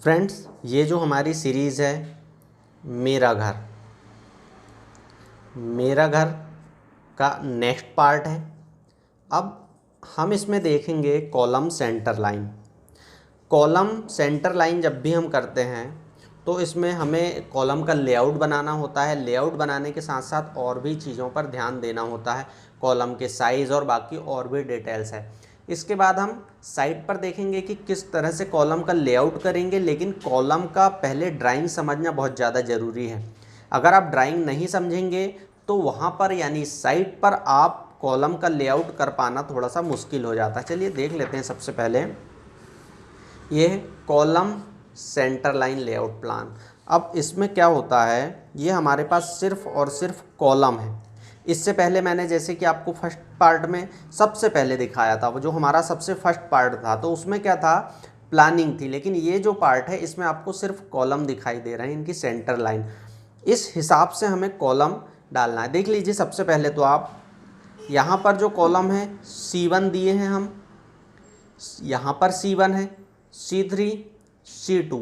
Friends, ये जो हमारी सीरीज़ है मेरा घर का नेक्स्ट पार्ट है। अब हम इसमें देखेंगे column centre line. Column centre line जब भी हम करते हैं तो इसमें हमें कॉलम का लेआउट बनाना होता है। लेआउट बनाने के साथ साथ और भी चीज़ों पर ध्यान देना होता है, कॉलम के साइज़ और बाकी और भी डिटेल्स है। इसके बाद हम साइड पर देखेंगे कि किस तरह से कॉलम का लेआउट करेंगे, लेकिन कॉलम का पहले ड्राइंग समझना बहुत ज़्यादा ज़रूरी है। अगर आप ड्राइंग नहीं समझेंगे तो वहाँ पर यानी साइड पर आप कॉलम का लेआउट कर पाना थोड़ा सा मुश्किल हो जाता है। चलिए देख लेते हैं। सबसे पहले ये column centre line layout plan. अब इसमें क्या होता है, ये हमारे पास सिर्फ और सिर्फ कॉलम है। इससे पहले मैंने जैसे कि आपको फर्स्ट पार्ट में सबसे पहले दिखाया था, वो जो हमारा सबसे फर्स्ट पार्ट था, तो उसमें क्या था, प्लानिंग थी। लेकिन ये जो पार्ट है इसमें आपको सिर्फ कॉलम दिखाई दे रहे हैं, इनकी सेंटर लाइन। इस हिसाब से हमें कॉलम डालना है। देख लीजिए, सबसे पहले तो आप यहाँ पर जो कॉलम है C1 दिए हैं हम, यहाँ पर C1 है, C3, C2।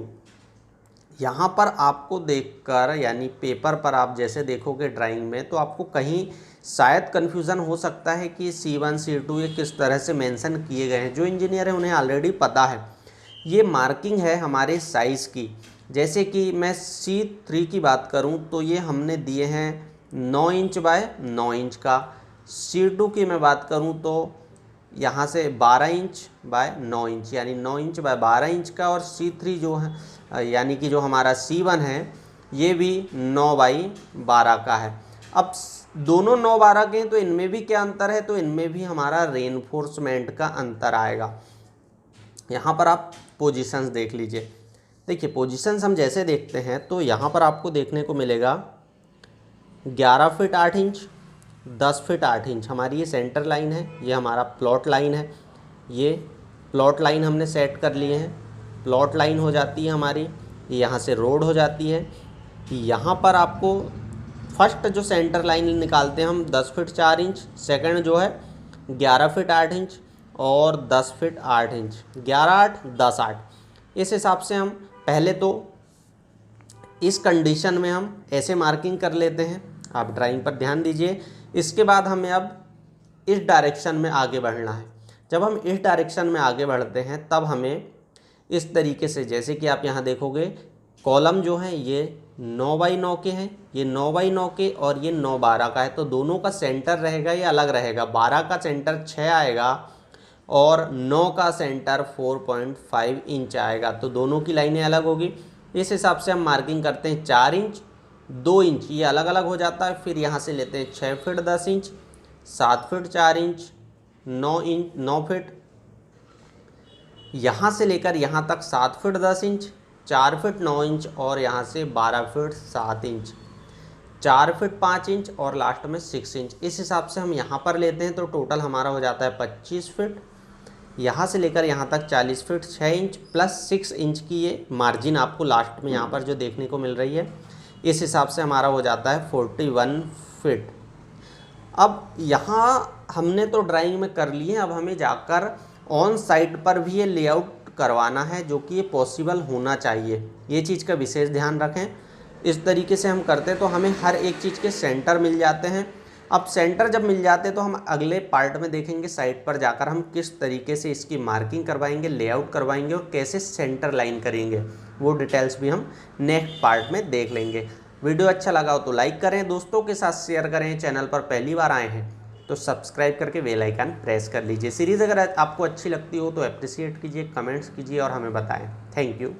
यहाँ पर आपको देखकर यानी पेपर पर आप जैसे देखोगे ड्राइंग में, तो आपको कहीं शायद कन्फ्यूज़न हो सकता है कि C1 C2 ये किस तरह से मेंशन किए गए हैं। जो इंजीनियर है उन्हें ऑलरेडी पता है। ये मार्किंग है हमारे साइज़ की। जैसे कि मैं C3 की बात करूँ तो ये हमने दिए हैं 9 इंच बाय 9 इंच का। C2 की मैं बात करूँ तो यहाँ से 12 इंच बाय 9 इंच यानी 9 इंच बाय 12 इंच का। और C3 जो है यानी कि जो हमारा C1 है ये भी 9 बाई 12 का है। अब दोनों 9-12 के हैं तो इनमें भी क्या अंतर है, तो इनमें भी हमारा रेनफोर्समेंट का अंतर आएगा। यहाँ पर आप पोजीशंस देख लीजिए। देखिए, पोजीशंस हम जैसे देखते हैं तो यहाँ पर आपको देखने को मिलेगा 11 फीट 8 इंच, 10 फीट 8 इंच हमारी ये सेंटर लाइन है। ये हमारा प्लॉट लाइन है। ये प्लॉट लाइन हमने सेट कर लिए हैं। प्लॉट लाइन हो जाती है हमारी, यहाँ से रोड हो जाती है। यहाँ पर आपको फर्स्ट जो सेंटर लाइन निकालते हैं हम 10 फीट 4 इंच, सेकंड जो है 11 फीट 8 इंच और 10 फीट 8 इंच, 11 8 10 8। इस हिसाब से हम पहले तो इस कंडीशन में हम ऐसे मार्किंग कर लेते हैं। आप ड्राइंग पर ध्यान दीजिए। इसके बाद हमें अब इस डायरेक्शन में आगे बढ़ना है। जब हम इस डायरेक्शन में आगे बढ़ते हैं तब हमें इस तरीके से, जैसे कि आप यहाँ देखोगे कॉलम जो है ये 9 बाई 9 के हैं, ये 9 बाई 9 के और ये 9-12 का है। तो दोनों का सेंटर रहेगा ये अलग रहेगा। 12 का सेंटर 6 आएगा और 9 का सेंटर 4.5 इंच आएगा। तो दोनों की लाइनें अलग होगी। इस हिसाब से हम मार्किंग करते हैं 4 इंच 2 इंच, ये अलग अलग हो जाता है। फिर यहाँ से लेते हैं 6 feet 10 inch, 7 feet 4 inch, 9 feet, यहाँ से लेकर यहाँ तक 7 फीट 10 इंच, 4 फीट 9 इंच और यहाँ से 12 फीट 7 इंच, 4 फीट 5 इंच और लास्ट में 6 इंच। इस हिसाब से हम यहाँ पर लेते हैं तो टोटल हमारा हो जाता है 25 फीट। यहाँ से लेकर यहाँ तक 40 फीट 6 इंच प्लस 6 इंच की ये मार्जिन आपको लास्ट में यहाँ पर जो देखने को मिल रही है। इस हिसाब से हमारा हो जाता है 41 फीट। अब यहाँ हमने तो ड्राइंग में कर लिए, अब हमें जाकर ऑन साइट पर भी ये लेआउट करवाना है, जो कि ये पॉसिबल होना चाहिए। ये चीज़ का विशेष ध्यान रखें। इस तरीके से हम करते तो हमें हर एक चीज़ के सेंटर मिल जाते हैं। अब सेंटर जब मिल जाते तो हम अगले पार्ट में देखेंगे साइट पर जाकर हम किस तरीके से इसकी मार्किंग करवाएंगे, लेआउट करवाएंगे और कैसे सेंटर लाइन करेंगे। वो डिटेल्स भी हम नेक्स्ट पार्ट में देख लेंगे। वीडियो अच्छा लगा हो तो लाइक करें, दोस्तों के साथ शेयर करें। चैनल पर पहली बार आए हैं तो सब्सक्राइब करके बेल आइकन प्रेस कर लीजिए। सीरीज़ अगर आपको अच्छी लगती हो तो अप्रिशिएट कीजिए, कमेंट्स कीजिए और हमें बताएं। Thank you.